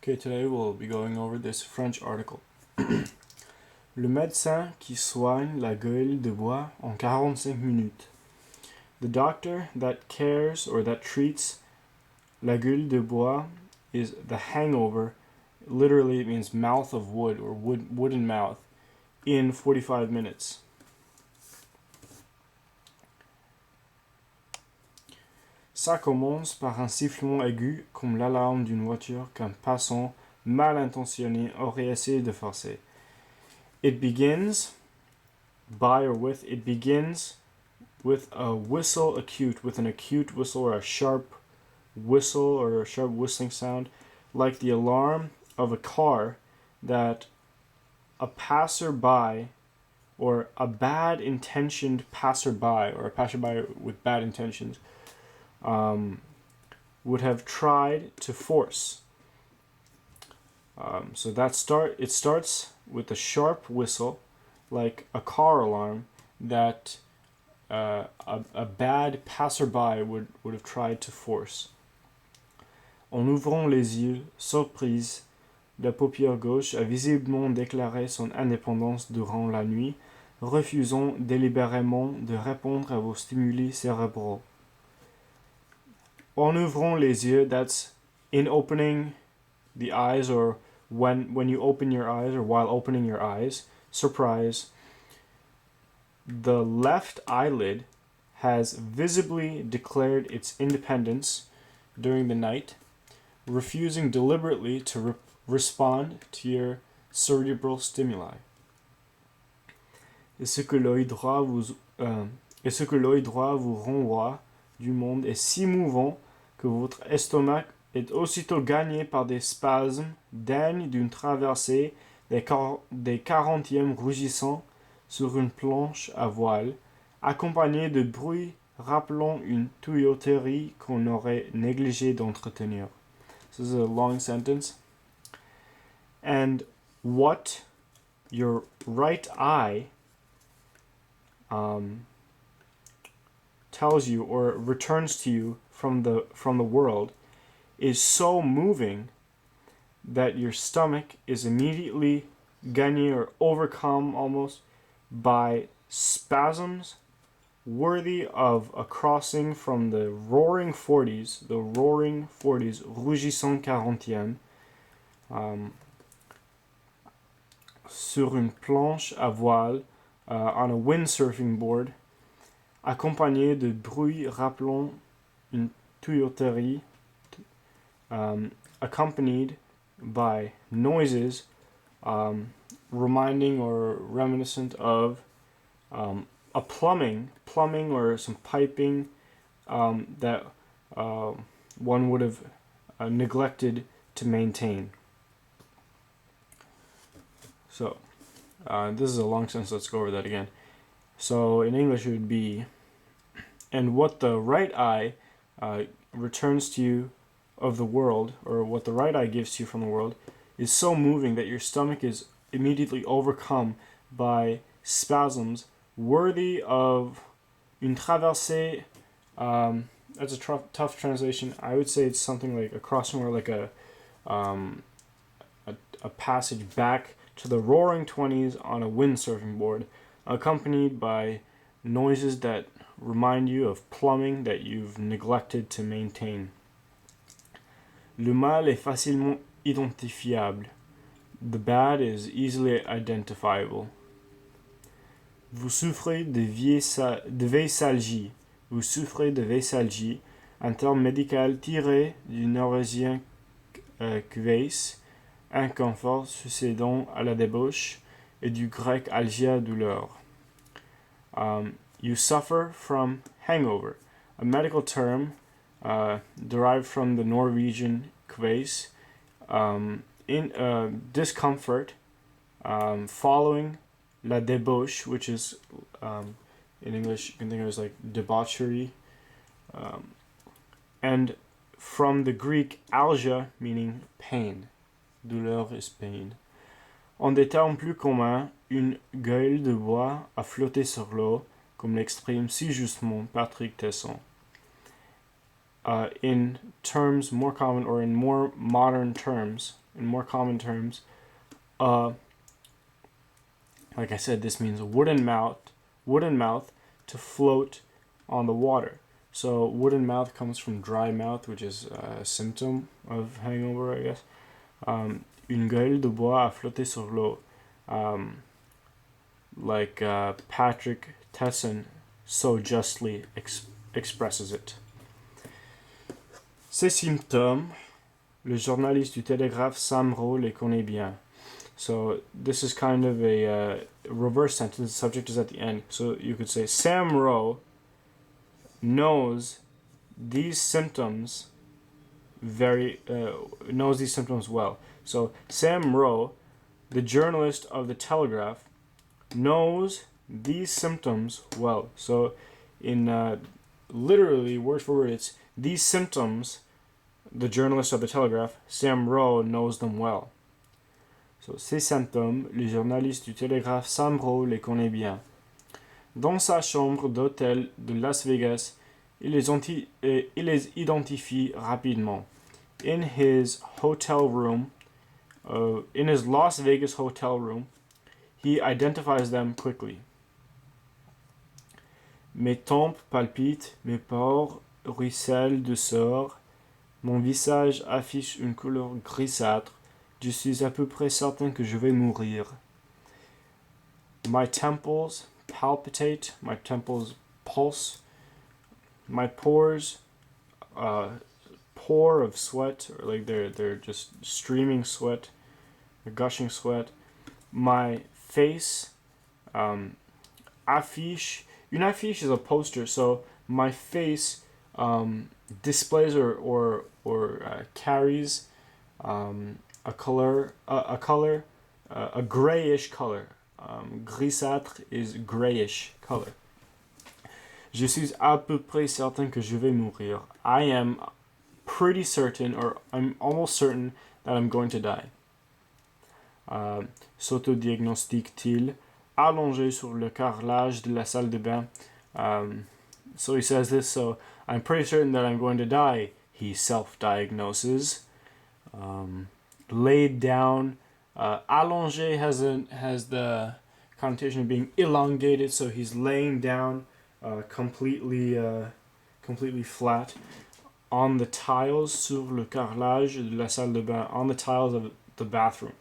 Okay, today we'll be going over this French article. Le médecin qui soigne la gueule de bois en 45 minutes. The doctor that cares or that treats la gueule de bois is the hangover. Literally, it means mouth of wood or wooden mouth in 45 minutes. Ça commence par un sifflement aigu comme l'alarme d'une voiture qu'un passant mal intentionné aurait essayé de forcer. It begins with a whistle acute, with an acute whistle or a sharp whistle or a sharp whistling sound, like the alarm of a car that a passerby or a bad intentioned passerby or a passerby with bad intentions would have tried to force. So it starts with a sharp whistle, like a car alarm that a bad passerby would have tried to force. En ouvrant les yeux, surprise, la paupière gauche a visiblement déclaré son indépendance durant la nuit, refusant délibérément de répondre à vos stimuli cérébraux. En ouvrant les yeux, that's in opening the eyes, or when you open your eyes, or while opening your eyes, surprise. The left eyelid has visibly declared its independence during the night, refusing deliberately to respond to your cerebral stimuli. Et ce que l'œil droit vous renvoie du monde est si mouvant que votre estomac est aussitôt gagné par des spasmes dignes d'une traversée des 40e rougissants sur une planche à voile, accompagnés de bruits rappelant une tuyauterie qu'on aurait négligé d'entretenir. This is a long sentence. And what your right eye tells you or returns to you from the world is so moving that your stomach is immediately gagné or overcome almost by spasms worthy of a crossing from the roaring 40s, rougissant 40e, sur une planche à voile, on a windsurfing board, accompagné de bruits rappelant une tuyauterie, accompanied by noises reminding or reminiscent of a plumbing or some piping that one would have neglected to maintain. So, this is a long sentence, let's go over that again. So, in English it would be, and what the right eye returns to you of the world, or what the right eye gives to you from the world, is so moving that your stomach is immediately overcome by spasms worthy of une traversée. That's a tough translation. I would say it's something like a crossing or like a passage back to the roaring 20s on a windsurfing board, accompanied by noises that remind you of plumbing that you've neglected to maintain. Le mal est facilement identifiable. The bad is easily identifiable. Vous souffrez de vaisalgie. Vous souffrez de vaisalgie, un terme médical tiré du norvégien kveis, inconfort succédant à la débauche, et du grec algia, douleur. You suffer from hangover, a medical term derived from the Norwegian kveis, in discomfort following la débauche, which is in English you can think of it as like debauchery, and from the Greek algia, meaning pain. Douleur is pain. En des termes plus communs, une gueule de bois a flotté sur l'eau, comme l'exprime si justement Patrick Tesson. In terms more common, or in more modern terms, in more common terms, like I said, this means wooden mouth to float on the water. So wooden mouth comes from dry mouth, which is a symptom of hangover, I guess. Une gueule de bois à flotter sur l'eau. Like Patrick Tesson so justly expresses it. Ces symptômes, le journaliste du Télégraphe Sam Rowe les connaît bien. So this is kind of a reverse sentence. The subject is at the end. So you could say Sam Rowe knows these symptoms well. So Sam Rowe, the journalist of the Telegraph, knows these symptoms well. So in literally word for word, it's these symptoms, the journalist of the Telegraph, Sam Rowe, knows them well. So, ces symptômes, le journaliste du Télégraphe Sam Rowe les connaît bien. Dans sa chambre d'hôtel de Las Vegas, il les identifie rapidement. In his Las Vegas hotel room, he identifies them quickly. Mes tempes palpitent, mes pores ruissellent de sueur, mon visage affiche une couleur grisâtre, je suis à peu près certain que je vais mourir. My temples palpitate, my temples pulse, my pores pour of sweat, or like they're just streaming sweat, gushing sweat. My face affiche. Une affiche is a poster, so my face displays or carries a color, a grayish color. Grisâtre is grayish color. Je suis à peu près certain que je vais mourir. I am pretty certain, or I'm almost certain that I'm going to die. S'autodiagnostique-t-il, allongé sur le carrelage de la salle de bain. So he says this, so I'm pretty certain that I'm going to die, he self-diagnoses. Laid down. Allongé has the connotation of being elongated, so he's laying down completely flat on the tiles, sur le carrelage de la salle de bain, on the tiles of the bathroom.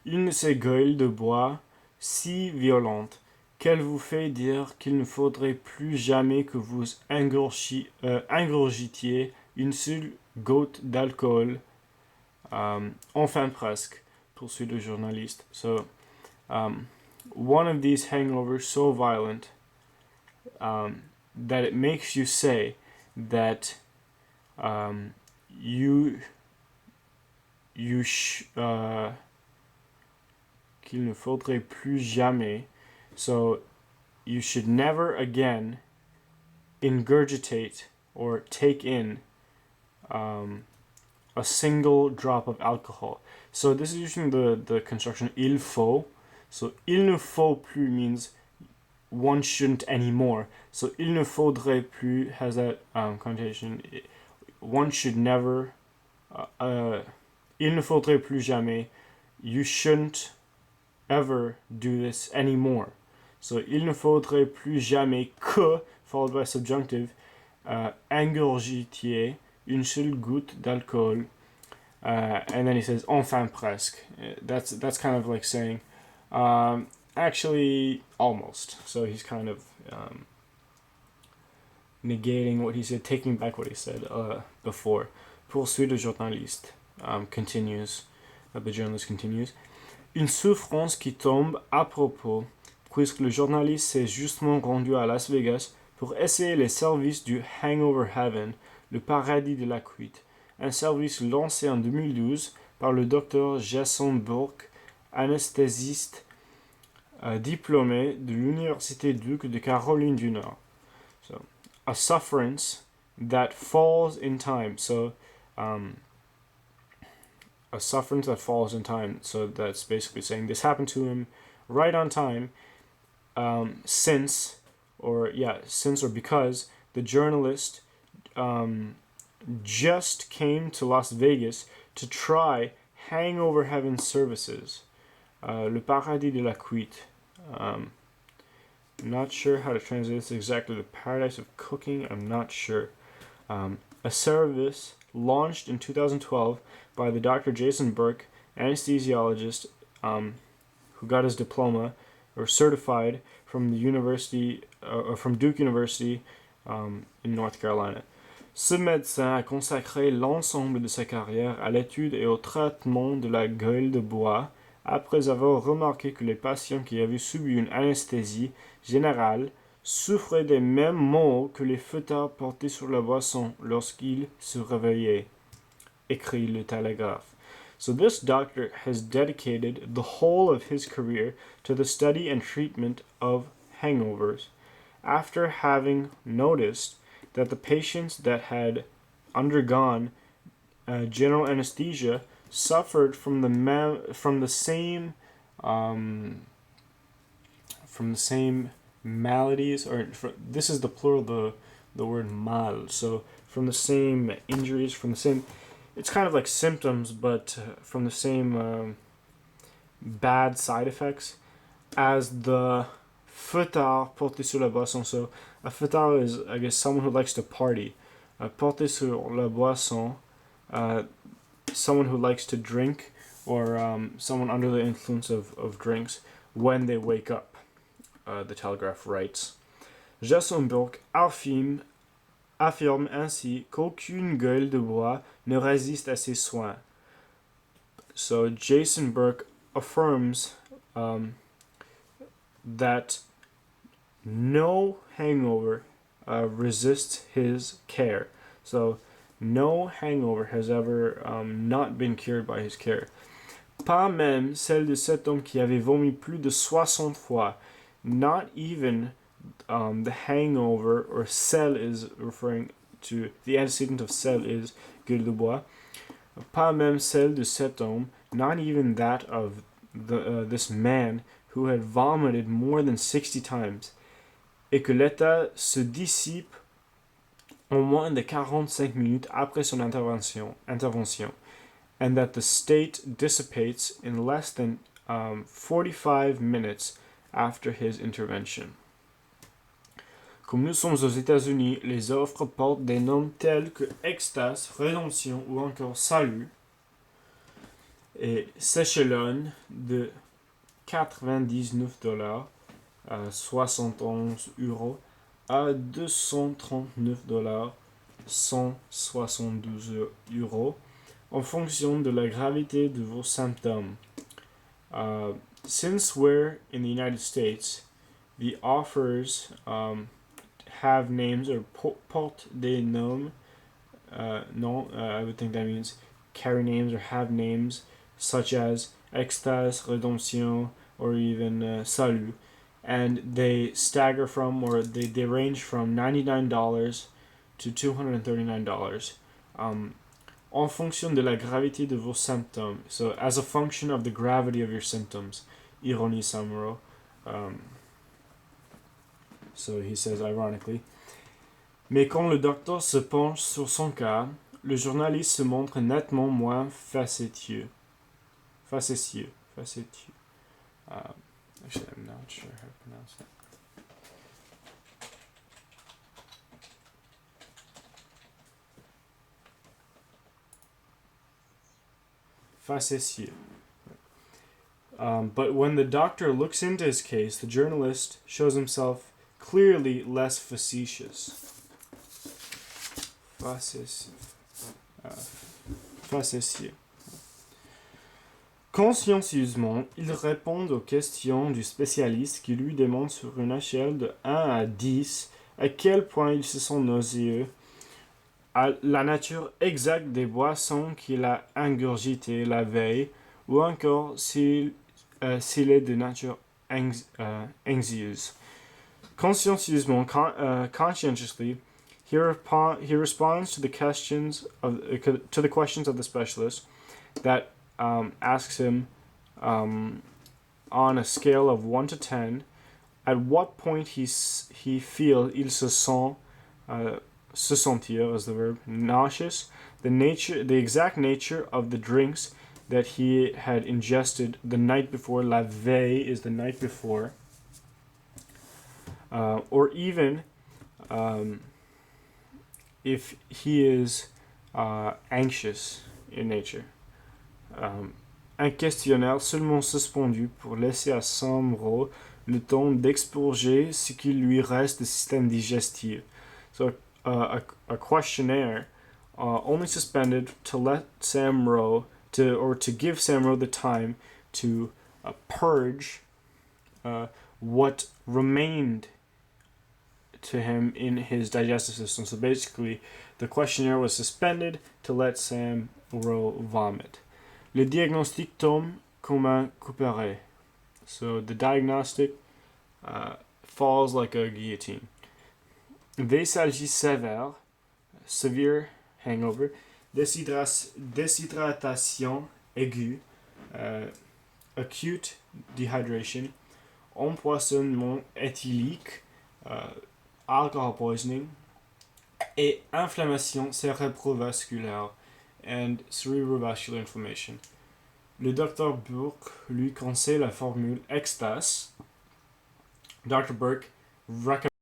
Une de ces gueules de bois si violente qu'elle vous fait dire qu'il ne faudrait plus jamais que vous ingurgitiez une seule goutte d'alcool. Enfin presque, poursuit le journaliste. So, one of these hangovers so violent that it makes you say that qu'il ne faudrait plus jamais, so you should never again ingurgitate or take in a single drop of alcohol. So this is using the construction il faut. So il ne faut plus means one shouldn't anymore. So il ne faudrait plus has that connotation. One should never. Il ne faudrait plus jamais. You shouldn't ever do this anymore. So il ne faudrait plus jamais que, followed by subjunctive, ingurgitier une seule goutte d'alcool. And then he says enfin presque. That's kind of like saying actually almost. So he's kind of negating what he said, taking back what he said before. Poursuit le journaliste. Continues. The journalist continues. Une souffrance qui tombe à propos, puisque le journaliste s'est justement rendu à Las Vegas pour essayer les services du Hangover Heaven, le paradis de la cuite, un service lancé en 2012 par le docteur Jason Burke, anesthésiste diplômé de l'Université Duke de Caroline du Nord. So, a sufferance that falls in time. So, a sufferance that falls in time. So that's basically saying this happened to him right on time, since or because the journalist just came to Las Vegas to try Hangover Heaven services. Le paradis de la cuite. I'm not sure how to translate this exactly. The paradise of cooking, I'm not sure. A service launched in 2012 by the Dr. Jason Burke, anesthesiologist, who got his diploma or certified from the university or from Duke University in North Carolina. Ce médecin a consacré l'ensemble de sa carrière à l'étude et au traitement de la gueule de bois, après avoir remarqué que les patients qui avaient subi une anesthésie générale souffraient des mêmes maux que les fêtards portés sur la boisson lorsqu'ils se réveillaient, écrit le Télégraphe. So this doctor has dedicated the whole of his career to the study and treatment of hangovers, after having noticed that the patients that had undergone general anesthesia suffered from the same maladies, or this is the plural, the word mal. So from the same injuries, from the same, it's kind of like symptoms, but from the same bad side effects as the fêtard porté sur la boisson. So a fêtard is, I guess, someone who likes to party. Porté sur la boisson, someone who likes to drink, or someone under the influence of drinks when they wake up. The Telegraph writes. Jason Burke affirme ainsi qu'aucune gueule de bois ne résiste à ses soins. So Jason Burke affirms that no hangover resists his care. So no hangover has ever not been cured by his care. Pas même celle de cet homme qui avait vomi plus de 60 fois. Not even the hangover, or sel is referring to, the antecedent of sel is gueule de bois. Pas même celle de cet homme, not even that of this man who had vomited more than 60 times, et que l'état se dissipe en moins de 45 minutes après son intervention, and that the state dissipates in less than 45 minutes after his intervention. Comme nous sommes aux États-Unis, les offres portent des noms tels que extase, rédemption ou encore salut, et s'échelonnent de $99 à 71 euros à $239, 172 euros, en fonction de la gravité de vos symptômes. Since we're in the United States, the offers have names, or portent des noms. I would think that means carry names or have names, such as extase, rédemption, or even salut. And they stagger from, or they range from $99 to $239. En fonction de la gravité de vos symptômes. So as a function of the gravity of your symptoms. Ironie Samuro. So he says ironically. Mais quand le docteur se penche sur son cas, le journaliste se montre nettement moins facétieux. Facetieux. Actually, I'm not sure how to pronounce that. Facetieux. But when the doctor looks into his case, the journalist shows himself clearly less facetious. Facetieux. Consciencieusement, il répond aux questions du spécialiste qui lui demande sur une échelle de 1 à 10 à quel point il se sent nauséeux, à la nature exacte des boissons qu'il a ingurgitées la veille, ou encore s'il est de nature anxieuse. Consciencieusement, conscientiously, he responds to the questions of the specialist that asks him on a scale of 1 to 10 at what point il se sent se sentir is the verb, nauseous, the exact nature of the drinks that he had ingested the night before. La veille is the night before. Or even if he is anxious in nature. Un questionnaire seulement suspendu pour laisser à Sambro le temps d'expurger ce qui lui reste de système digestif. So a questionnaire only suspended to let Samro to give Samro the time to purge what remained to him in his digestive system. So basically, the questionnaire was suspended to let Samro vomit. Le diagnostic tombe comme un couperet. So the diagnostic falls like a guillotine. Vésalgie sévère, severe hangover. Déshydratation aiguë, acute dehydration. Empoisonnement éthylique, alcohol poisoning. Et inflammation cérébrovasculaire and cerebrovascular inflammation. Le docteur Burke lui conseille la formule extase. Dr. Burke recommends